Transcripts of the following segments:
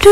तो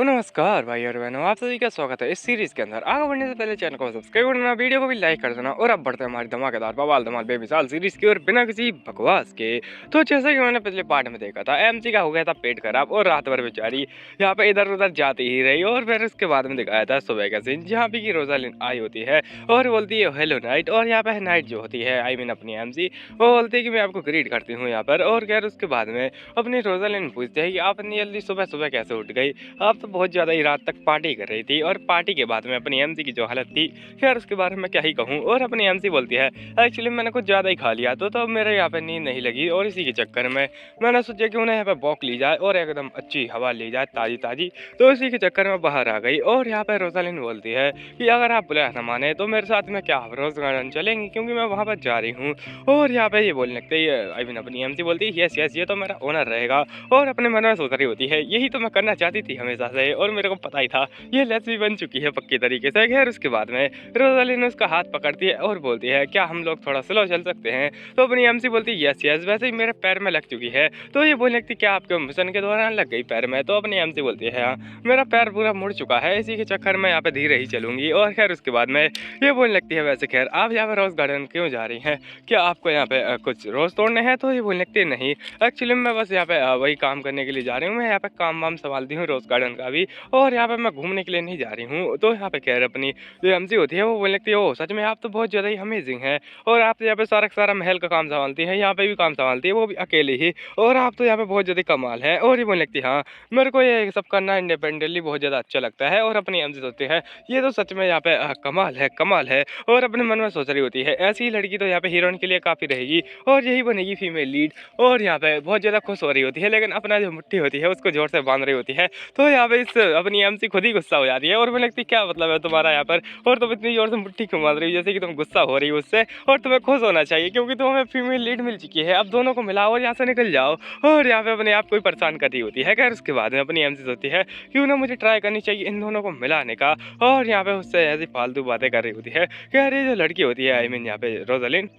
नमस्कार भाई और बहनों, आप सभी का स्वागत है इस सीरीज के अंदर। आगे बढ़ने से पहले चैनल को सब्सक्राइब करना, वीडियो को भी लाइक कर देना। और अब बढ़ते हैं हमारी धमाकेदार बवाल धमाल बेमिसाल सीरीज की ओर बिना किसी बकवास के। तो जैसा कि मैंने पिछले पार्ट में देखा था, एमसी का हो गया था पेट खराब और रात भर बेचारी यहाँ पे इधर उधर जाती ही रही। और फिर उसके बाद में दिखाया था सुबह का सीन, जहाँ पे की रोजालिन आई होती है और बोलती है हेलो नाइट। और यहाँ पे नाइट जो होती है, आई मीन अपनी एमसी, वो बोलती है कि मैं आपको ग्रीट करती हूँ यहाँ पर। और खैर उसके बाद में अपनी रोजालिन पूछते हैं कि आप इतनी जल्दी सुबह सुबह कैसे उठ गई, आप तो बहुत ज़्यादा ही रात तक पार्टी कर रही थी। और पार्टी के बाद में अपनी एमसी की जो हालत थी, खैर उसके बारे में क्या ही कहूँ। और अपनी एमसी बोलती है एक्चुअली मैंने कुछ ज़्यादा ही खा लिया तो मेरे यहाँ पे नींद नहीं लगी, और इसी के चक्कर में मैंने सोचा कि उन्हें यहाँ पे वॉक ली जाए और एकदम अच्छी हवा ली जाए ताज़ी ताज़ी। तो इसी के चक्कर में बाहर आ गई। और यहाँ पे रोजालिन बोलती है कि अगर आप बुलाया न माने तो मेरे साथ में क्या रोज गार्डन चलेंगी, क्योंकि मैं वहाँ पर जा रही हूँ। और यहाँ पे ये बोलने लगते ही आई मीन अपनी एमसी बोलती है यस यस, ये तो मेरा ओनर रहेगा। और अपने मन में सोच रही होती है यही तो मैं करना चाहती थी हमेशा से, और मेरे को पता ही था ये लेस भी बन चुकी है पक्की तरीके से। खैर उसके बाद में रोजालिन उसका हाथ पकड़ती है और बोलती है क्या हम लोग थोड़ा स्लो चल सकते हैं। तो अपनी एमसी बोलती है यस यस, वैसे ही मेरे पैर में लग चुकी है। तो ये बोलने लगती क्या आपके मिशन के दौरान लग गई पैर में। तो अपनी एमसी बोलती है हाँ, मेरा पैर पूरा मुड़ चुका है, इसी के चक्कर में यहाँ पे धीरे ही चलूंगी। और खैर उसके बाद में ये बोलने लगती है वैसे खैर आप यहाँ पे रोज गार्डन क्यों जा रही हैं, क्या आपको यहाँ पे कुछ रोज तोड़ने हैं। तो ये बोलने लगती है नहीं, एक्चुअली मैं बस यहाँ पे वही काम करने के लिए जा रही हूँ, मैं यहाँ पे काम वाम संभालती हूँ रोज गार्डन का भी, और यहाँ पे मैं घूमने के लिए नहीं जा रही हूँ। तो यहाँ पे खैर अपनी जो एमसी होती है वो बोलने लगती है ओ सच में आप तो बहुत ज़्यादा ही अमेजिंग है, और आप तो यहाँ पे सारा सारा महल का काम संभालती है, यहाँ पे भी काम संभालती है वो भी अकेले ही, और आप तो यहाँ पे बहुत ज़्यादा कमाल है। और ये बोलने लगती है हाँ, मेरे को ये सब करना इंडिपेंडेंटली बहुत ज़्यादा अच्छा लगता है। और अपनी एमसी सोचती है ये तो सच में यहाँ पे कमाल है कमाल है। और अपने मन में सोच रही होती है ऐसी लड़की तो यहाँ पे हीरोइन के लिए काफ़ी रहेगी और यही बनेगी फीमेल लीड। और यहाँ पे बहुत ज़्यादा खुश हो रही होती है, लेकिन अपना जो मुट्ठी होती है उसको जोर से बांध रही होती है। तो यहाँ पे इस अपनी एमसी खुद ही गुस्सा हो जाती है और बोले लगती क्या मतलब है तुम्हारा यहाँ पर, और तुम इतनी जोर से मुट्ठी क्यों बांध रही हो जैसे कि तुम गुस्सा हो रही हो उससे, और तुम्हें खुश होना चाहिए क्योंकि तुम्हें फीमेल लीड मिल चुकी है, अब दोनों को मिलाओ और यहाँ से निकल जाओ। और यहाँ पे अपने आप को ही परेशान कर रही होती है। खैर उसके बाद में अपनी एमसी सोचती है क्यों ना मुझे ट्राई करनी चाहिए इन दोनों को मिलाने का। और यहाँ पे उससे ऐसी फालतू बातें कर रही होती है। खैर ये जो लड़की होती है आई मीन यहाँ पे रोजालिन,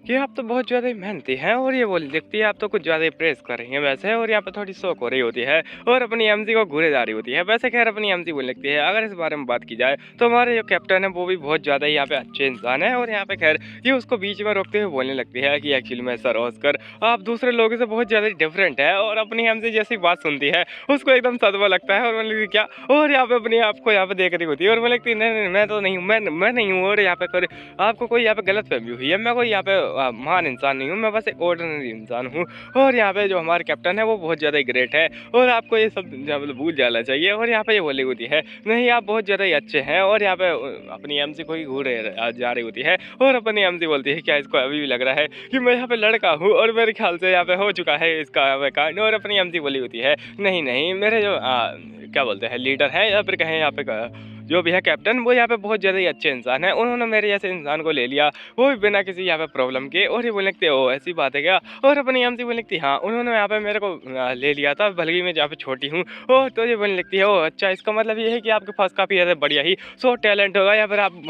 कि आप तो बहुत ज़्यादा ही मेहनती हैं, और ये बोल देखती है आप तो कुछ ज़्यादा ही प्रेस कर रही हैं वैसे। और यहाँ पे थोड़ी शौक हो रही होती है और अपनी एमसी को घूरे जा रही होती है। वैसे खैर अपनी एमसी बोलने लगती है अगर इस बारे में बात की जाए तो हमारे जो कैप्टन है वो भी बहुत ज़्यादा ही यहाँ पे अच्छे इंसान है। और यहाँ पे खैर ये उसको बीच में रोकते हुए बोलने लगती है कि एक्चुअली में सर ऑस्कर आप दूसरे लोगों से बहुत ज़्यादा डिफरेंट है। और अपनी एमसी जैसी बात सुनती है उसको एकदम सदमा लगता है और बोलने लगती क्या, और यहाँ पे अपनी आपको यहाँ पे देख रही होती है और बोलने लगती नहीं नहीं मैं तो नहीं हूँ, मैं नहीं हूँ, और यहाँ पे आपको कोई यहाँ पे गलत फहमी हुई है, मैं कोई यहाँ पे महान इंसान नहीं हूँ, मैं बस एक ऑर्डिनरी इंसान हूँ। और यहाँ पे जो हमारे कैप्टन है वो बहुत ज़्यादा ही ग्रेट है और आपको ये सब मतलब भूल जाना चाहिए। और यहाँ पे ये बोली होती है नहीं आप बहुत ज़्यादा ही अच्छे हैं। और यहाँ पे अपनी एमसी को ही घूरे जा रही होती है और अपनी एमसी बोलती है क्या इसको अभी भी लग रहा है कि मैं यहाँ पे लड़का हूँ, और मेरे ख्याल से यहाँ पे हो चुका है इसका यहाँ पे कांड। और अपनी एमसी बोली होती है नहीं नहीं मेरे जो क्या बोलते हैं लीडर है या फिर कहें यहाँ पे जो भी है कैप्टन, वो यहाँ पे बहुत ज़्यादा ही अच्छे इंसान है, उन्होंने मेरे जैसे इंसान को ले लिया वो भी बिना किसी यहाँ पे प्रॉब्लम के। और ये बोलने लगते ओ ऐसी बात है क्या। और अपनी एमसी बोलने लगती है हाँ उन्होंने यहाँ पे मेरे को ले लिया था भले ही मैं जहाँ पे छोटी हूँ। और तो ये बोलने लगती है ओ अच्छा इसका मतलब ये है कि आपके पास काफ़ी ज़्यादा बढ़िया ही सो टैलेंट होगा, या फिर आप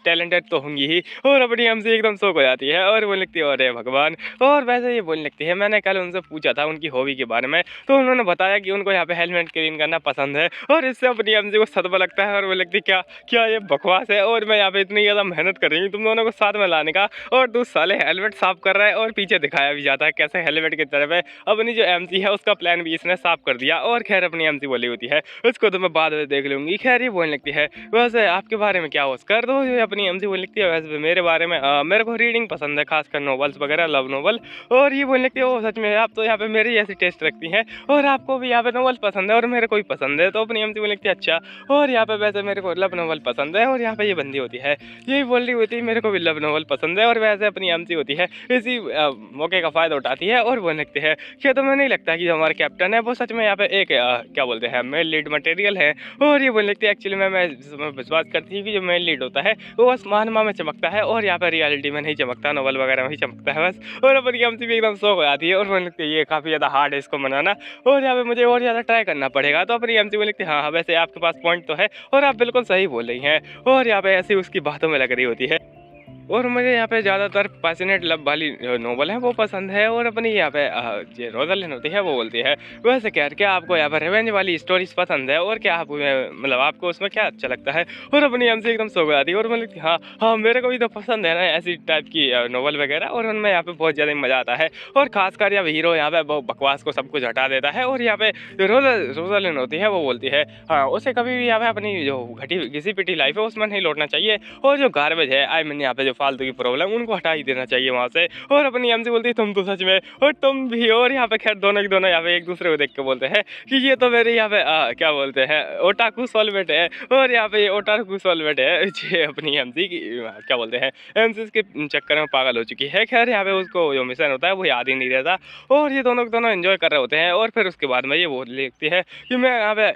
टैलेंटेड तो होंगी ही। और अपनी एमसी एकदम शौक हो जाती है और बोलने लगती है अरे भगवान। और वैसे ये बोलने लगती है मैंने कल उनसे पूछा था उनकी हॉबी के बारे में, तो उन्होंने बताया कि उनको यहाँ पे हेलमेट क्लीन करना पसंद है। और इससे अपनी एमसी को सदमा लगता है और वो लगती क्या क्या ये बकवास है, और मैं यहाँ पे इतनी ज़्यादा मेहनत कर रही हूँ तुम दोनों को साथ में लाने का, और तू साले हेलमेट साफ कर रहा है। और पीछे दिखाया भी जाता है कैसे हेलमेट की तरफ है। अपनी जो एमसी है उसका प्लान भी इसने साफ कर दिया। और खैर अपनी एमसी बोली होती है उसको तो मैं बाद में देख लूँगी। खैर ये बोलने लगती है वैसे आपके बारे में क्या हो कर दो। अपनी एमसी बोलने लगती है वैसे मेरे बारे में मेरे को रीडिंग पसंद है, खासकर नॉवल्स वगैरह लव नॉवल। और ये बोलने लगती है ओ सच में आप तो यहाँ पे मेरी जैसी टेस्ट रखती हैं, और आपको भी यहाँ पे नॉवल्स पसंद है और मेरे को भी पसंद है। तो अपनी एमसी बोलने लगती है अच्छा, और यहाँ पे वैसे मेरे को लव नॉवल पसंद है। और यहाँ पे ये बंदी होती है यही बोल रही होती है मेरे को भी लव नॉवल पसंद है। और वैसे अपनी एमसी होती है इसी मौके का फ़ायदा उठाती है और बोलने लगती है क्या तुम्हें नहीं लगता कि जो हमारे कैप्टन है वो सच में यहाँ पे एक क्या बोलते हैं मेल लीड मटेरियल है। और ये बोलने लगती है एक्चुअली मैं विश्वास करती हूँ कि जो मेल लीड होता है वो बस महानमा में चमकता है और यहाँ पर रियलिटी में नहीं चमकता, नॉवल वगैरह में ही चमकता है बस। और अपनी एमसी भी एकदम शौक हो जाती है और बोलने लगती है ये काफ़ी ज़्यादा हार्ड है इसको मनाना, और यहाँ पे मुझे और ज़्यादा ट्राई करना पड़ेगा। तो अपनी एमसी बोलने लगती है हाँ हाँ वैसे आपके पास पॉइंट तो है और आप बिल्कुल सही बोल रही हैं और यहाँ पे ऐसी उसकी बातों में लग रही होती है। और मुझे यहाँ पे ज़्यादातर पैशनेट लव वाली नॉवल है वो पसंद है। और अपनी यहाँ पे जो रोज़लिन होती है वो बोलती है वैसे क्या आपको यहाँ पे रिवेंज वाली स्टोरीज पसंद है और क्या आप मतलब आपको उसमें क्या अच्छा लगता है। और अपनी हमसे एकदम सो गई और मतलब हाँ हाँ मेरे को भी तो पसंद है ना ऐसी टाइप की नॉवल वगैरह, और उनमें यहाँ पे बहुत ज़्यादा मज़ा आता है। और खासकर यहाँ हीरो यहाँ पे बकवास को सब कुछ हटा देता है। और यहाँ पे जो रोज़लिन होती है वो बोलती है हाँ उसे कभी भी यहाँ पे अपनी जो घिसी पिटी लाइफ है उसमें नहीं लौटना चाहिए, और जो गार्बेज है आई मीन यहाँ पे जो फालतू की प्रॉब्लम उनको हटा ही देना चाहिए वहाँ से। और अपनी एम से बोलती है तुम तो सच में और तुम भी। और यहाँ पे खैर दोनों की दोनों यहाँ पे एक दूसरे को देख के बोलते हैं कि ये तो मेरे यहाँ पे क्या बोलते हैं ओटाकू सोलमेट है। और यहाँ पे ओटाकू सोलमेट है ये अपनी एम सी की क्या बोलते हैं एम सी के चक्कर में पागल हो चुकी है। खैर यहाँ पे उसको जो मिशन होता है वो याद ही नहीं रहता और ये दोनों के दोनों एंजॉय कर रहे होते हैं। और फिर उसके बाद में ये बोल लिखती है कि मैं यहाँ पे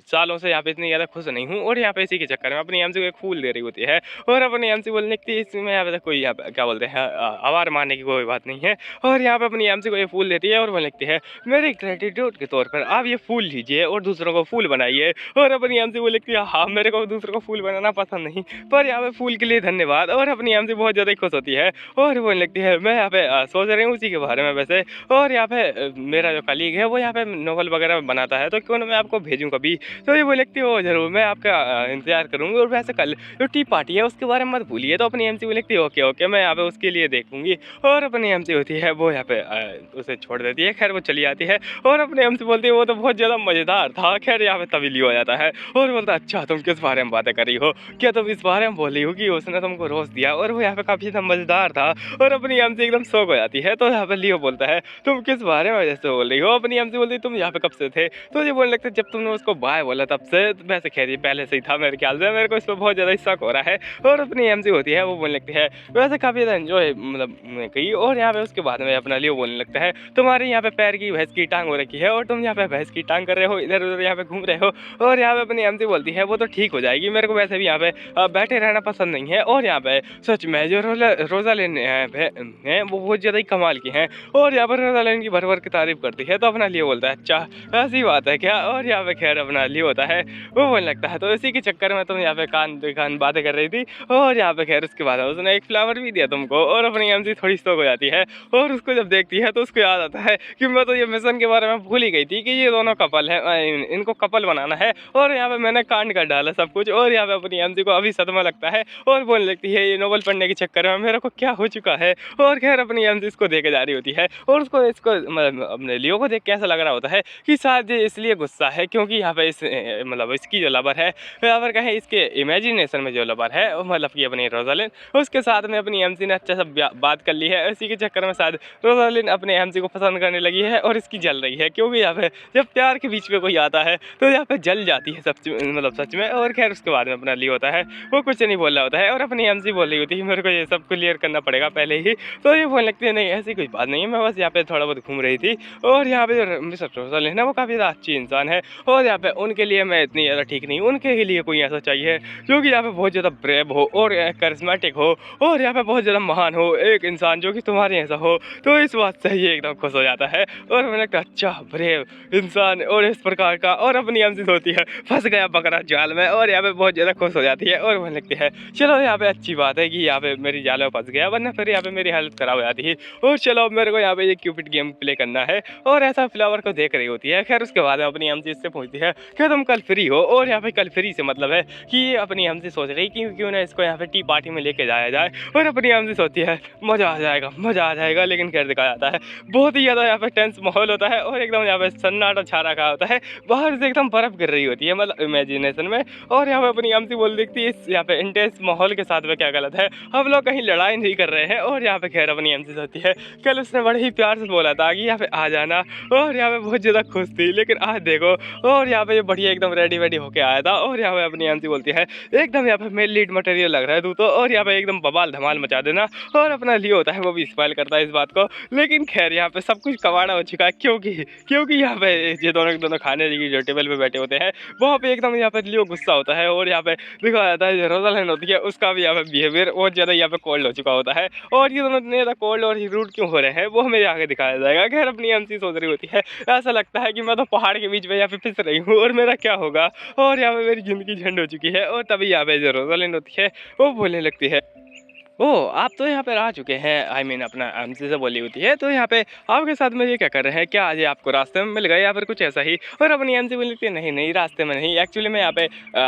सालों से यहाँ पे इतनी ज़्यादा खुश नहीं हूँ और यहाँ पे इसी के चक्कर में अपनी एम सी को एक फूल दे रही होती है। और अपनी एम सी बोल लिखती है इसमें यहाँ पे कोई यहाँ पे क्या बोलते हैं आवार मारने की कोई बात नहीं है। और यहाँ पे अपनी एम सी को ये फूल देती है और वो लिखती है मेरे ग्रेटिट्यूड के तौर पर आप ये फूल लीजिए और दूसरों को फूल बनाइए। और अपनी एम सी वो लिखती है हाँ मेरे को दूसरों को फूल बनाना पसंद नहीं पर यहाँ पे फूल के लिए धन्यवाद। और अपनी एम सी बहुत ज़्यादा खुश होती है और वो लिखती है मैं यहाँ पे सोच रही हूँ उसी के बारे में वैसे। और यहाँ पे मेरा जो कलीग है वो यहाँ पे नॉवल वगैरह बनाता है तो क्यों ना मैं आपको भेजूँ कभी। तो ये वो लिखती है जरूर मैं आपका इंतजार करूँगी। और वैसे कल जो टी पार्टी है उसके बारे में मत भूलिए। तो अपनी एम सी वो लिखती है ओके ओके मैं यहाँ पे उसके लिए देखूंगी। और अपनी एम सी होती है वो यहाँ पे उसे छोड़ देती है। खैर वो चली आती है और अपनी एम सी बोलती है वो तो बहुत ज़्यादा मज़ेदार था। खैर यहाँ पे तभी लियो हो जाता है और बोलता है अच्छा तुम किस बारे में बातें कर रही हो, क्या तुम इस बारे में बोल रही हो कि उसने तुमको रोज़ दिया। और वो यहाँ पे काफ़ी ज़्यादा मज़ेदार था और अपनी एम सी एकदम शौक हो जाती है। तो यहाँ पे लियो बोलता है तुम किस बारे में जैसे बोल रही हो। अपनी एम सी बोलती है तुम यहाँ पे कब से थे। तो ये बोलने लगता है जब तुमने उसको बाय बोला तब से। वैसे खैर ये पहले से ही था मेरे ख्याल से, मेरे को इस पर बहुत ज़्यादा शक हो रहा है। और अपनी एम सी होती है वो बोलने लगती है वैसे काफ़ी ज़्यादा एंजॉय मतलब कही। और यहाँ पे उसके बाद में अपना लियो बोलने लगता है तुम्हारे यहाँ पे पैर की भैंस की टांग हो रखी है और तुम यहाँ पे भैंस की टांग कर रहे हो इधर उधर यहाँ पे घूम रहे हो। और यहाँ पे अपनी एम सी बोलती है वो तो ठीक हो जाएगी, मेरे को वैसे भी यहाँ पे बैठे रहना पसंद नहीं है। और यहाँ पे सच में जो रोज़ालिन है वो बहुत ज़्यादा ही कमाल की हैं। और यहाँ पर रोज़ालिन की भर भर की तारीफ करती है। तो अपना लियो बोलता है अच्छा ऐसी बात है क्या। और यहाँ पे खैर अपना लियो होता है वो बोलने लगता है तो इसी के चक्कर में तुम यहाँ पे कान बातें कर रही थी। और यहाँ पे खैर उसके बाद उसने एक फ्लावर भी दिया तुमको। और अपनी एम सी थोड़ी शौक हो जाती है और उसको जब देखती है तो उसको याद आता है कि मैं तो ये मिशन के बारे में भूल ही गई थी कि ये दोनों कपल है, इनको कपल बनाना है। और यहाँ पे मैंने कांड कर डाला सब कुछ। और यहाँ पे अपनी एम सी को अभी सदमा लगता है और बोलने लगती है ये नॉवल पढ़ने के चक्कर में मेरे को क्या हो चुका है। और खैर अपनी एम सी इसको देखे जा रही होती है और उसको अपने लियो को देख के ऐसा लग रहा होता है कि शायद इसलिए गुस्सा है क्योंकि यहाँ पे इस मतलब इसकी जो लवर है यहाँ पर कहें इसके इमेजिनेशन में जो लवर है मतलब कि अपनी रोज़ालिन उसके साथ में अपनी एम सी ने अच्छा सा बात कर ली है। इसी के चक्कर में शायद रोज़ालिन अपने एम सी को पसंद करने लगी है और इसकी जल रही है क्योंकि यहाँ पे जब प्यार के बीच में कोई आता है तो यहाँ पे जल जाती है सच में। और खैर उसके बाद में अपना लियो होता है वो कुछ नहीं बोल रहा होता है और अपनी एम सी बोल रही होती है मेरे को ये सब क्लियर करना पड़ेगा पहले ही। तो ये बोलने लगती है नहीं ऐसी कोई बात नहीं है, मैं बस यहाँ पे थोड़ा बहुत घूम रही थी। और यहाँ पे जो मिस्टर रोज़ालिन है वो काफ़ी ज़्यादा अच्छी इंसान है और यहाँ पे उनके लिए मैं इतनी ज़्यादा ठीक नहीं, उनके लिए कोई ऐसा चाहिए जो कि यहाँ पे बहुत ज़्यादा ब्रेव हो और करिश्मेटिक हो और यहाँ पे बहुत ज़्यादा महान हो एक इंसान जो कि तुम्हारे ऐसा हो। तो इस बात से ये एकदम खुश हो जाता है और मैंने कहा अच्छा ब्रेव इंसान और इस प्रकार का। और अपनी एम सी होती है फंस गया बकरा जाल में और यहाँ पे बहुत ज़्यादा खुश हो जाती है और मैंने लगती है चलो यहाँ पे अच्छी बात है कि यहाँ पे मेरी जाल में फंस गया वरना फिर यहाँ पे मेरी हालत ख़राब हो जाती है। और चलो मेरे को यहाँ पे ये क्यूपिड गेम प्ले करना है और ऐसा फ्लावर को देख रही होती है। खैर उसके बाद अपनी एम सी इससे पूछती है कि तुम कल फ्री हो। और यहाँ पे कल फ्री से मतलब है कि अपनी एम सी सोच रही कि क्यों ना इसको यहाँ पे टी पार्टी में लेके जाया जाए। और अपनी एम सी सोचती है मज़ा आ जाएगा लेकिन खैर दिखाया जाता है बहुत ही ज़्यादा यहाँ पे टेंस माहौल होता है और एकदम यहाँ पे सन्नाटा छा रखा होता है, बाहर से एकदम बर्फ़ गिर रही होती है मतलब इमेजिनेशन में। और यहाँ पे अपनी एम सी बोल दिखती है इस यहाँ पे इंटेंस माहौल के साथ में क्या गलत है, हम लोग कहीं लड़ाई नहीं कर रहे हैं। और यहाँ पे खैर अपनी एम सी होती है कल उसने बड़े ही प्यार से बोला था कि यहाँ पे आ जाना और यहाँ पे बहुत ज़्यादा खुश थी लेकिन आज देखो। और यहाँ पे ये बढ़िया एकदम रेडी वेडी होके आया था। और यहाँ पे अपनी एम सी बोलती है एकदम यहाँ पे मेल लीड मटेरियल लग रहा है तू तो। और यहाँ पे एकदम बवाल धमाल मचा देना। और अपना लियो होता है वो भी स्पाइल करता है इस बात को। लेकिन खैर यहाँ पे सब कुछ कबाड़ा हो चुका है, क्योंकि यहाँ पे ये दोनों खाने की जो टेबल पे बैठे होते हैं वहाँ पे एकदम यहाँ पे लियो गुस्सा होता है। और यहाँ पे दिखाया जाता है जो रोज़ालैंड होती है उसका भी यहाँ पे बिहेवियर बहुत ज़्यादा यहाँ पे कोल्ड हो चुका होता है। और ये दोनों इतने ज़्यादा कोल्ड और रूड क्यों हो रहे हैं वो हमें आगे दिखाया जाएगा। खैर अपनी एमसी सोच रही होती है, ऐसा लगता है कि मैं तो पहाड़ के बीच में यहाँ पे फिस रही हूँ और मेरा क्या होगा, और यहाँ पे मेरी ज़िंदगी झंड हो चुकी है। और तभी यहाँ पे जो रोज़ालैंड होती है वो बोलने लगती है, ओह! आप तो यहाँ पे आ चुके हैं, आई मीन अपना एमसी से बोली होती है, तो यहाँ पे आपके साथ में ये क्या कर रहे हैं? क्या आज ये आपको रास्ते में मिल गए या फिर कुछ ऐसा ही? और अपनी एमसी बोली थी, नहीं रास्ते में नहीं, एक्चुअली मैं यहाँ पे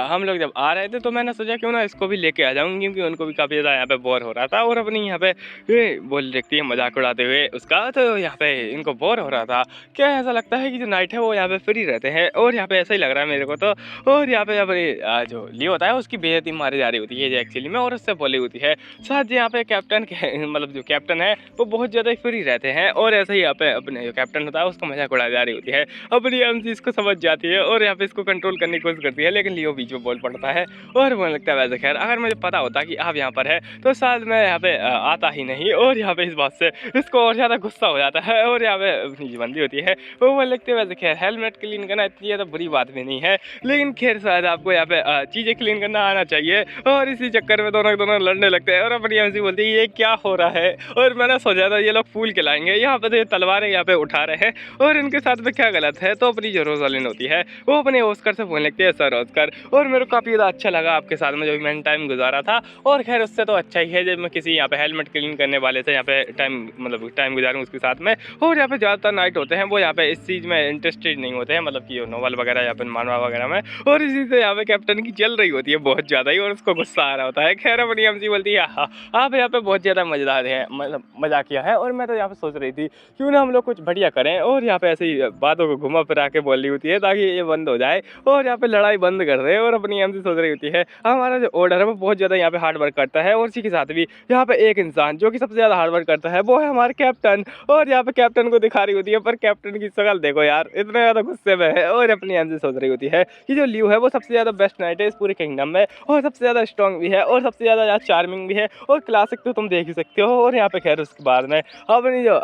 हम लोग जब आ रहे थे तो मैंने सोचा क्यों ना इसको भी लेके आ जाऊँ, क्योंकि उनको भी काफ़ी ज़्यादा यहाँ पे बोर हो रहा था। और अपनी यहाँ पे ये बोली रखती है मजाक उड़ाते हुए उसका, तो यहाँ पे इनको बोर हो रहा था। क्या ऐसा लगता है कि जो नाइट है वो यहाँ पे फ्री रहते हैं, और यहाँ पे ऐसा ही लग रहा है मेरे को तो। और यहाँ पे अपनी जो लियो होता है उसकी बेइज्जती मारी जा रही होती है एक्चुअली में, और उससे बोली होती है शायद यहाँ पे कैप्टन मतलब जो कैप्टन है वो बहुत ज़्यादा फ्री रहते हैं। और ऐसे ही यहाँ पे अपने जो कैप्टन होता है उसको मजाक उड़ाई जा रही होती है। अपनी एमसी इसको समझ जाती है और यहाँ पे इसको कंट्रोल करने की कोशिश करती है, लेकिन लियो बीच में बोल पड़ता है। और मुझे लगता है वैसे खैर अगर मुझे पता होता कि आप यहाँ पर है तो शायद मैं यहाँ पे आता ही नहीं। और यहाँ पे इस बात से इसको और ज़्यादा गुस्सा हो जाता है। और यहाँ पे अपनी जो बंदी होती है वो मुझे लगती है वैसे खैर हेलमेट क्लीन करना इतनी ज़्यादा बुरी बात भी नहीं है, लेकिन खैर शायद आपको यहाँ पे चीज़ें क्लीन करना आना चाहिए। और इसी चक्कर में दोनों लड़ने लगते हैं। और अपनी एमसी बोलती है ये क्या हो रहा है, और मैंने सोचा था ये लोग फूल खिलाएंगे, यहाँ पे तो ये तलवारें यहाँ पे उठा रहे हैं और इनके साथ में क्या गलत है। तो अपनी जो रोज़ालैंड होती है वो अपने ऑस्कर से बोलने लगती है, सर ऑस्कर, और मेरे को काफ़ी ज़्यादा अच्छा लगा आपके साथ में जो भी मैंने टाइम गुजारा था। और खैर उससे तो अच्छा ही है जब मैं किसी यहाँ पे हेलमेट क्लीन करने वाले से यहाँ पे टाइम गुजारूँ उसके साथ में। और यहाँ पे ज़्यादातर नाइट होते हैं वो यहाँ पे इस चीज़ में इंटरेस्टेड नहीं होते हैं, मतलब कि नॉवल वगैरह या फिर मानवा वगैरह में। और इसी से यहाँ पे कैप्टन की चल रही होती है बहुत ज़्यादा ही, और उसको गुस्सा आ रहा होता है। खैर अपनी एमसी बोलती है, हाँ आप यहाँ पे बहुत ज़्यादा मज़ेदार है, मतलब मजाकिया है। और मैं तो यहाँ पे सोच रही थी क्यों ना हम लोग कुछ बढ़िया करें, और यहाँ पे ऐसे ही बातों को घुमा फिरा के बोल रही होती है ताकि ये बंद हो जाए और यहाँ पे लड़ाई बंद कर दे। और अपनी एमसी सोच रही होती है हमारा जो ऑर्डर है वो बहुत ज़्यादा यहाँ पे हार्ड वर्क करता है, और इसी के साथ भी यहाँ पे एक इंसान जो कि सबसे ज़्यादा हार्ड वर्क करता है वो है हमारे कैप्टन। और यहाँ पे कैप्टन को दिखा रही होती है, पर कैप्टन की शक्ल देखो यार इतना ज़्यादा गुस्से में है। और अपनी एमसी सोच रही होती है कि जो लियो है वो सबसे ज़्यादा बेस्ट नाइट है इस पूरे किंगडम में, और सबसे ज़्यादा स्ट्रॉन्ग भी है और सबसे ज़्यादा चार्मिंग भी है और क्लासिक तो तुम देख ही सकते हो। और यहाँ पे खैर उसके बाद में अपनी जो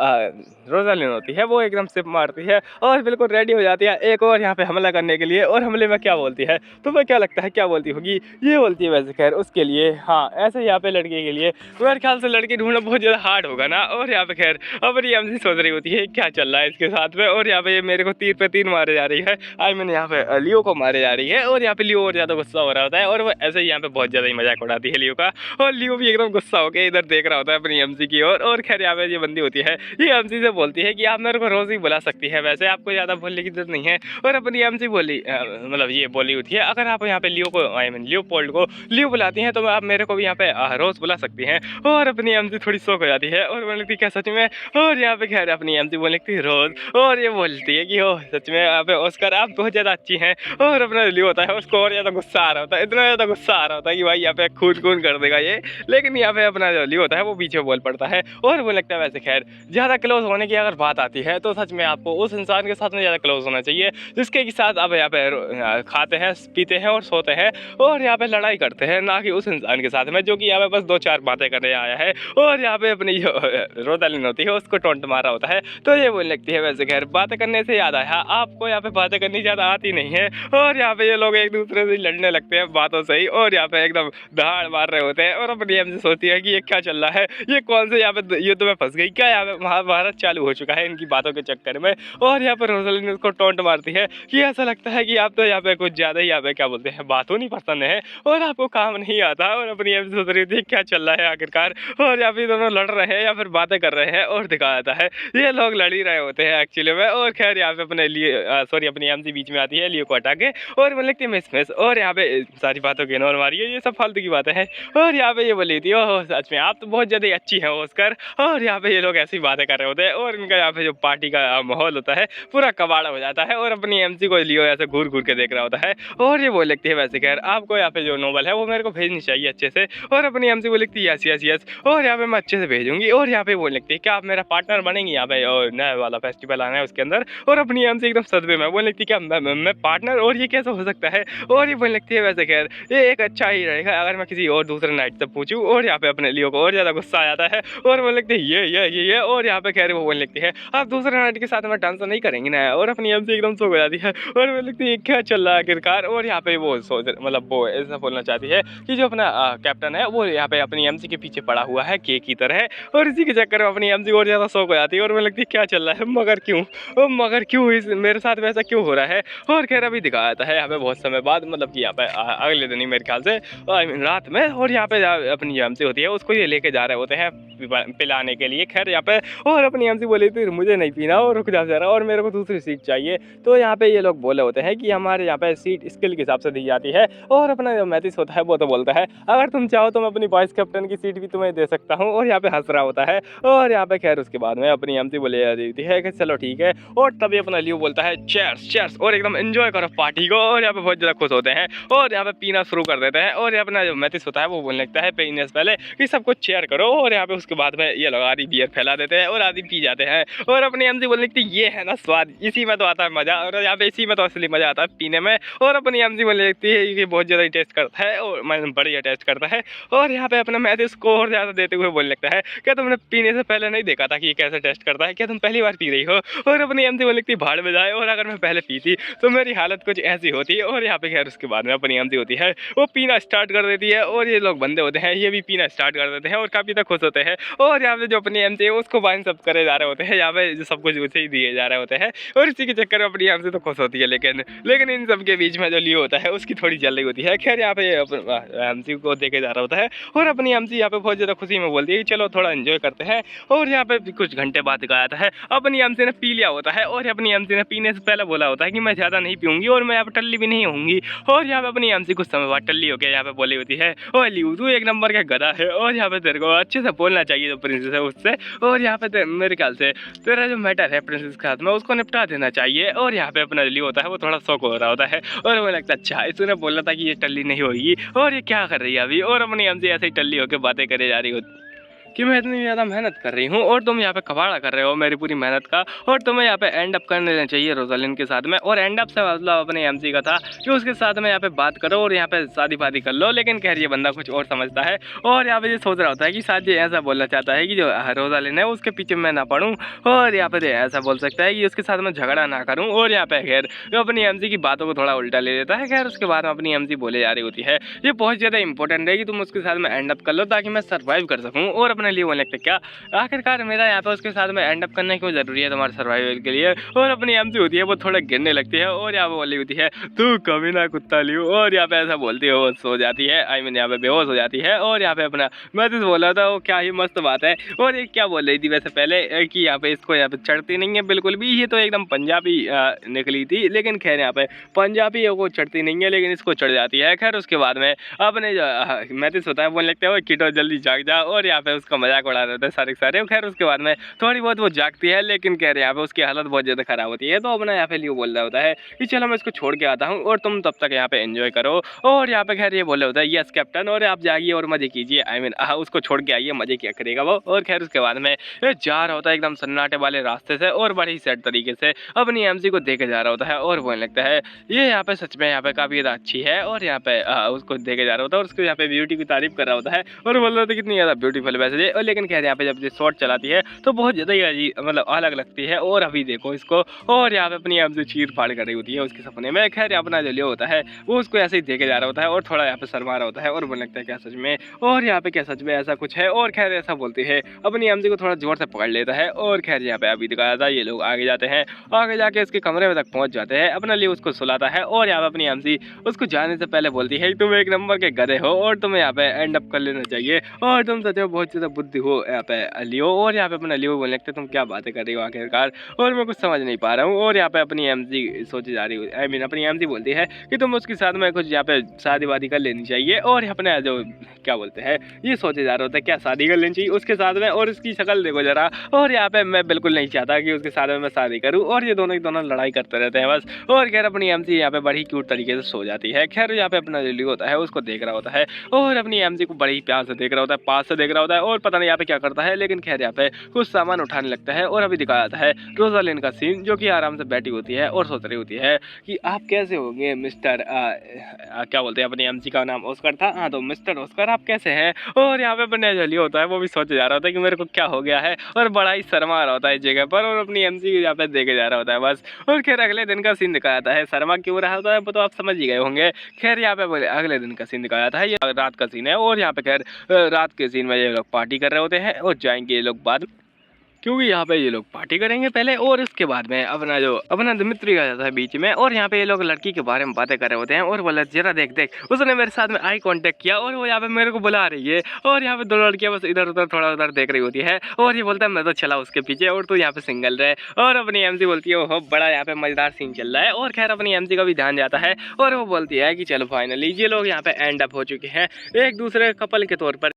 रोज़ालैंड होती है वो एकदम सिप मारती है और बिल्कुल रेडी हो जाती है एक और यहाँ पे हमला करने के लिए। और हमले में क्या बोलती है, तुम्हें क्या लगता है क्या बोलती होगी? ये बोलती है वैसे खैर उसके लिए, हाँ ऐसे यहाँ पे लड़के के लिए तो मेरे ख्याल से लड़की ढूंढना बहुत ज़्यादा हार्ड होगा ना। और यहाँ पे खैर अपनी एमसी सोच रही होती है क्या चल रहा है इसके साथ में। और यहाँ पे मेरे को तीर पे तीर मारे जा रही है, आई मीन यहाँ पे लियो को मारे जा रही है। और यहाँ पे लियो और ज़्यादा गुस्सा हो रहा होता है, और वो ऐसे ही यहाँ पे बहुत ज़्यादा ही मजाक उड़ाती है लियो का। और लियो भी एकदम गुस्सा होकर इधर देख रहा होता है अपनी एमसी की ओर। और खैर यहाँ पे ये बंदी होती है ये एमसी से बोलती है कि आप मेरे को रोज़ ही बुला सकती है, वैसे आपको ज़्यादा बोलने की जरूरत नहीं है। और अपनी एमसी बोली मतलब ये बोली होती है अगर आप यहाँ पे लियो को आई मीन लियोपोल्ड को लियो बुलाती हैं तो आप मेरे को भी यहाँ पे रोज़ बुला सकती हैं। और अपनी एमसी थोड़ी शौक हो जाती है और बोलती क्या सच में। और यहाँ पे खैर अपनी एमसी बोलने लगती है रोज़, और ये बोलती है कि ओ सच में यहाँ पे ऑस्कर आप बहुत ज़्यादा अच्छी हैं। और अपना लियो होता है उसको और ज़्यादा गुस्सा आ रहा होता है, इतना ज़्यादा गुस्सा आ रहा होता है कि भाई यहाँ पे खून कर देगा ये। लेकिन यहाँ पे अपना जो लियो होता है वो पीछे बोल पड़ता है और वो लगता है वैसे खैर ज़्यादा क्लोज होने की अगर बात आती है तो सच में आपको उस इंसान के साथ में ज़्यादा क्लोज होना चाहिए जिसके साथ आप यहाँ पे खाते हैं पीते हैं और सोते हैं और यहाँ पे लड़ाई करते हैं, ना कि उस इंसान के साथ में जो कि यहाँ पे बस 2-4 बातें करने आया है। और यहाँ पे अपनी जो रोज़ालैंड होती है उसको टोंट मारा होता है तो ये बोलने लगती है वैसे खैर बातें करने से याद आया आपको यहाँ पे बातें करनी ज़्यादा आती नहीं है। और यहाँ पे ये लोग एक दूसरे से लड़ने लगते हैं बातों से ही, और यहाँ पे एकदम दहाड़ मार रहे होते हैं। और अपनी एमसी सोचती है कि ये क्या चल रहा है, ये कौन से यहाँ पे युद्ध में फंस गई क्या, यहाँ पे महाभारत चालू हो चुका है इनकी बातों के चक्कर में। और यहाँ पर रोज़ालैंड उसको टोंट मारती है कि ऐसा लगता है कि आप तो यहाँ पे कुछ ज़्यादा ही यहाँ पे क्या बोलते हैं बातों नहीं पसंद है और आपको काम नहीं आता। और अपनी एमसी सोच रही थी क्या चल रहा है आखिरकार, और यहाँ पे दोनों लड़ रहे हैं या फिर बातें कर रहे हैं और दिखाया जाता है ये लोग लड़ ही रहे होते हैं एक्चुअली में। और खैर यहाँ पे अपने लिए सॉरी अपनी एमसी बीच में आती है लियो को हटा के और बोल लगती है मिस और यहाँ पे सारी बातों की इग्नोर मारिए, ये सब फालतू की बातें हैं। और यहाँ पे ये बोली थी ओह सच में आप तो बहुत ज़्यादा अच्छी हैं ऑस्कर। और यहाँ पे ये लोग ऐसी बातें कर रहे होते हैं और इनका यहाँ पे जो पार्टी का माहौल होता है पूरा कबाड़ा हो जाता है। और अपनी एमसी को लियो ऐसे घूर के देख रहा होता है और ये बोल लगती है वैसे खैर आपको यहाँ पे जो नोवेल है वो मेरे को भेजनी चाहिए अच्छे से। और अपनी एमसी बोल लगती है यस और यहाँ पे मैं अच्छे से भेजूंगी। और यहाँ पे बोल लगती है क्या आप मेरा पार्टनर बनेंगी यहाँ पे और नया वाला फेस्टिवल आना है उसके अंदर। और अपनी एमसी एकदम सदमे में बोल लगती है क्या मैं पार्टनर, और ये कैसे हो सकता है। और ये बोल लगती है वैसे खैर ये एक अच्छा ही रहेगा अगर मैं किसी और दूसरे नाइट से पूछूं। और और यहाँ पे अपने लियो को और ज़्यादा गुस्सा आ जाता है और बोलने लगते हैं ये और यहाँ पे खैर वो बोलने लगती है आप दूसरे नाइट के साथ में डांस तो नहीं करेंगी ना, और अपनी एमसी एकदम सो हो जाती है और बोलने लगती है क्या चल रहा है आखिरकार। और यहाँ पे वो सोच मतलब वो ऐसा बोलना चाहती है कि जो अपना कैप्टन है वो यहाँ पे अपनी एमसी के पीछे पड़ा हुआ है के की तरह, और इसी के चक्कर में अपनी एमसी और ज़्यादा शौक हो जाती है और मुझे लगती है क्या चल रहा है, मगर क्यों इस मेरे साथ वैसा क्यों हो रहा है। और खैर अभी दिखाया जाता है यहाँ पे बहुत समय बाद, मतलब कि यहाँ पे अगले दिन ही मेरे ख्याल से आई मीन रात में, और यहाँ पे अपनी एमसी होती है उसको ये लेके जा रहे होते हैं पिलाने के लिए। खैर यहाँ पे और अपनी एमसी बोली थी मुझे नहीं पीना और रुक जा रहा और मेरे को दूसरी सीट चाहिए। तो यहाँ पे ये लोग बोले होते हैं कि हमारे यहाँ पे सीट स्किल के हिसाब से दी जाती है, और अपना जो मैथिस होता है वो तो बोलता है अगर तुम चाहो तो मैं अपनी वाइस कैप्टन की सीट भी तुम्हें दे सकता हूँ, और यहाँ पे हंस रहा होता है। और यहाँ पे खैर उसके बाद में अपनी एमसी बोले देती है कि चलो ठीक है, और तभी अपना लियो बोलता है चेयर्स चेयर्स और एकदम एंजॉय करो पार्टी को, और यहाँ पे बहुत ज़्यादा खुश होते हैं और यहाँ पे पीना शुरू कर देते हैं। और अपना जो मैथिस होता है वो बोलने लगता है पीने से पहले कि सब कुछ शेयर करो, और यहाँ पे उसके बाद में ये लोग आधी बियर फैला देते हैं और आधी पी जाते हैं। और अपनी एमसी बोलने लगती है ये है ना स्वाद, इसी में तो आता है मजा, और यहाँ पे इसी में तो असली मजा आता है पीने में। और अपनी एमसी बोलने लगती है कि बहुत ज़्यादा टेस्ट करता है और मैं बढ़िया टेस्ट करता है। और यहाँ पे अपना मैथिस को और ज़्यादा देते हुए बोलने लगता है क्या तुमने पीने से पहले नहीं देखा था कि ये कैसे टेस्ट करता है, क्या तुम पहली बार पी रही हो। और अपनी एमसी बोलने लगती है भाड़ में जाए, और अगर मैं पहले पीती तो मेरी हालत कुछ ऐसी होती। और यहाँ पे खैर उसके बाद में अपनी एमसी होती है वो पीना स्टार्ट कर देती है, और ये लोग बंदे होते हैं ये भी पीना स्टार्ट कर देते हैं और काफ़ी तक खुश होते हैं। और यहाँ पे जो अपनी एमसी है उसको बाइन सब करे जा रहे होते हैं, यहाँ पे जो सब कुछ उसे ही दिए जा रहे होते हैं, और इसी के चक्कर में अपनी एमसी तो खुश होती है। लेकिन इन सब के बीच में जो लियो होता है उसकी थोड़ी जल रही होती है। खैर यहाँ पे एमसी को देखे जा रहा होता है, और अपनी एमसी यहाँ पे बहुत ज़्यादा खुशी में बोलती है कि चलो थोड़ा एंजॉय करते हैं। और यहाँ पे कुछ घंटे बाद दिखाया जाता है अपनी एमसी ने पी लिया होता है, और अपनी एमसी ने पीने से पहले बोला होता है कि मैं ज़्यादा नहीं पीऊंगी और मैं यहाँ पे टल्ली भी नहीं होंगी। और यहाँ पे अपनी एमसी कुछ समय बाद टल्ली होकर यहाँ पे बोली होती है ओ लियो तू एक नंबर का गधा है, और यहाँ पे तेरे को अच्छे से बोलना चाहिए जो प्रिंसेस है उससे, और यहाँ पे मेरे ख्याल से तेरा जो मैटर है प्रिंसेस के साथ में उसको निपटा देना चाहिए। और यहाँ पे अपना लियो होता है वो थोड़ा शौक हो रहा होता है, और वो लगता है अच्छा इसने बोला था कि ये टल्ली नहीं होगी, और ये क्या कर रही है अभी। और अपनी एमसी ऐसे ही टल्ली होकर बातें करे जा रही होती कि मैं इतनी ज़्यादा मेहनत कर रही हूँ और तुम यहाँ पे कबाड़ा कर रहे हो मेरी पूरी मेहनत का, और तुम्हें यहाँ पे एंड अप करने लेना चाहिए रोजालिन के साथ में। और एंड अप से मतलब अपने एमसी का था कि उसके साथ में यहाँ पे बात करो और यहाँ पे शादी वादी कर लो। लेकिन खैर ये बंदा कुछ और समझता है, और यहाँ पे ये सोच रहा होता है कि शायद ये ऐसा बोलना चाहता है कि जो रोजालिन है उसके पीछे मैं ना पढ़ूँ, और यहाँ पे ऐसा बोल सकता है कि उसके साथ में झगड़ा ना करूँ। और यहाँ पे खैर अपनी एमसी की बातों को थोड़ा उल्टा ले लेता है। खैर उसके बाद में अपनी एमसी बोले जा रही होती है ये बहुत ज़्यादा इंपॉर्टेंट है कि तुम उसके साथ में एंड अप कर लो ताकि मैं सर्वाइव कर सकूँ। और अपने लिए बोलने लगता क्या आखिरकार मेरा यहाँ पे उसके साथ में एंड अप करना क्यों जरूरी है तुम्हारे सर्वाइवल के लिए। और अपनी एमसी होती है वो थोड़ा गिरने लगती है, और यहाँ पे बोली होती है तू कभी ना कुत्ता लियो, और यहाँ पे ऐसा बोलती है वो सो जाती है, आई मीन यहाँ पे बेहोश हो जाती है। और यहाँ पे अपना मैथिस बोला था वो क्या ही मस्त बात है। और ये क्या बोल रही थी वैसे पहले कि यहाँ पे इसको यहाँ पे चढ़ती नहीं है बिल्कुल भी, ये तो एकदम पंजाबी निकली थी, लेकिन खैर यहाँ पे पंजाबी को चढ़ती नहीं है लेकिन इसको चढ़ जाती है। खैर उसके बाद में अपने जो मैथिस होता है बोलने लगता है वो किटो जल्दी जाग जा, और यहाँ पे उसका मजाक उड़ा देता है सारे। खैर उसके बाद में थोड़ी बहुत वो जागती है, लेकिन कह रहे यहाँ पे उसकी हालत बहुत ज़्यादा खराब होती है। तो अपना यहाँ पे लियो बोल रहा होता है कि चलो मैं इसको छोड़ के आता हूँ और तुम तब तक यहाँ पे एंजॉय करो। और यहाँ पे खैर ये बोल रहा होता है यस कैप्टन, और आप जाइए और मजे कीजिए, आई मीन उसको छोड़ के आइए, मजे क्या करेगा वो। और खैर उसके बाद में ये जा रहा होता है एकदम सन्नाटे वाले रास्ते से, और बड़ी सेट तरीके से अपनी एमसी को देखे जा रहा होता है, और बोलने लगता है ये यहाँ पे सच में यहाँ पे काफ़ी ज़्यादा अच्छी है। और यहाँ पे उसको देखे जा रहा होता है और उसको यहाँ पे ब्यूटी की तारीफ कर रहा होता है, और बोल रहा था कितनी ज़्यादा ब्यूटीफुल वैसे। और लेकिन खैर यहाँ पे जब शॉट चलाती है तो बहुत ज़्यादा ही मतलब अलग लगती है। और अभी देखो इसको, और यहाँ पे अपनी एमसी चीर फाड़ कर रही होती है उसके सपने में। खैर अपना जो लियो होता है वो उसको ऐसे ही देखे जा रहा होता है, और थोड़ा यहाँ पे शर्मा रहा होता है, और बोलने लगता है क्या सच में, और यहाँ पे क्या सच में ऐसा कुछ है। और खैर ऐसा बोलती है अपनी एमसी को थोड़ा जोर से पकड़ लेता है। और खैर यहाँ पे अभी दिखाया था ये लोग आगे जाते हैं, आगे जाके उसके कमरे में तक पहुँच जाते हैं, अपना लियो उसको सुलाता है। और यहाँ पे अपनी एमसी उसको जाने से पहले बोलती है तुम एक नंबर के गधे हो और तुम्हें यहाँ पे एंड अप कर लेना चाहिए, और तुम सच में बहुत ज़्यादा बुद्धि हो यहाँ पे लियो। और यहाँ पे अपना लियो बोलने लगते तुम क्या बातें कर रही हो आखिरकार, और मैं कुछ समझ नहीं पा रहा हूँ। और यहाँ पे अपनी एमसी सोची जा रही है, आई मीन अपनी एमसी बोलती है कि तुम उसके साथ में कुछ यहाँ पे शादी वादी कर लेनी चाहिए। और अपने जो क्या बोलते हैं ये सोचे जा रहा होता है क्या शादी कर लेनी चाहिए उसके साथ में, और उसकी शक्ल देखो जरा। और यहाँ पे मैं बिल्कुल नहीं चाहता कि उसके साथ में मैं शादी करूँ, और ये दोनों लड़ाई करते रहते हैं बस। और खैर अपनी एमसी यहाँ पे बड़ी क्यूट तरीके से सो जाती है। खैर यहाँ पे अपना लियो होता है उसको देख रहा होता है, और अपनी एमसी को बड़ी प्यार से देख रहा होता है, पास से देख रहा होता है, और पता नहीं यहाँ पे क्या करता है। लेकिन खैर यहाँ पे कुछ सामान उठाने लगता है, और अभी दिखाया जाता है रोजालिन का सीन जो कि आराम से बैठी होती है और सोच रही होती है कि आप कैसे होंगे मिस्टर क्या बोलते हैं, अपनी एमसी का नाम ऑस्कर था, हाँ तो मिस्टर ऑस्कर आप कैसे हैं। और यहाँ पे बनया जो होता है वो भी सोचे जा रहा होता है कि मेरे को क्या हो गया है, और बड़ा ही शर्मा रहा होता है इस जगह पर, और अपनी एमसी यहाँ पे देखे जा रहा होता है बस। और खैर अगले दिन का सीन दिखाया जाता है, शर्मा क्यों रहा होता है वो तो आप समझ ही गए होंगे। खैर यहाँ पे अगले दिन का सीन दिखाया जाता है, ये रात का सीन है, और यहाँ पे खैर रात के सीन में ये लोग पार्टी कर रहे होते हैं, और जाएंगे ये लोग बाद, क्योंकि यहाँ पे ये लोग पार्टी करेंगे पहले, और उसके बाद में अपना मित्र आ जाता है बीच में, और यहाँ पे ये लोग लड़की के बारे में बातें कर रहे होते हैं, और बोला जरा देख देख, उसने मेरे साथ में आई कांटेक्ट किया, और वो यहाँ पे मेरे को बुला रही है, और यहाँ पे दो लड़कियां बस इधर उधर थोड़ा उधर देख रही होती है, और ये बोलता है मैं तो चला उसके पीछे, और तू यहाँ पे सिंगल रहे। और अपनी एमसी बोलती है ओहो बड़ा यहाँ पे मजेदार सीन चल रहा है, और खैर अपनी एमसी का भी ध्यान जाता है, और वो बोलती है कि चलो फाइनली ये लोग यहाँ पे एंड अप हो चुके हैं एक दूसरे कपल के तौर पर।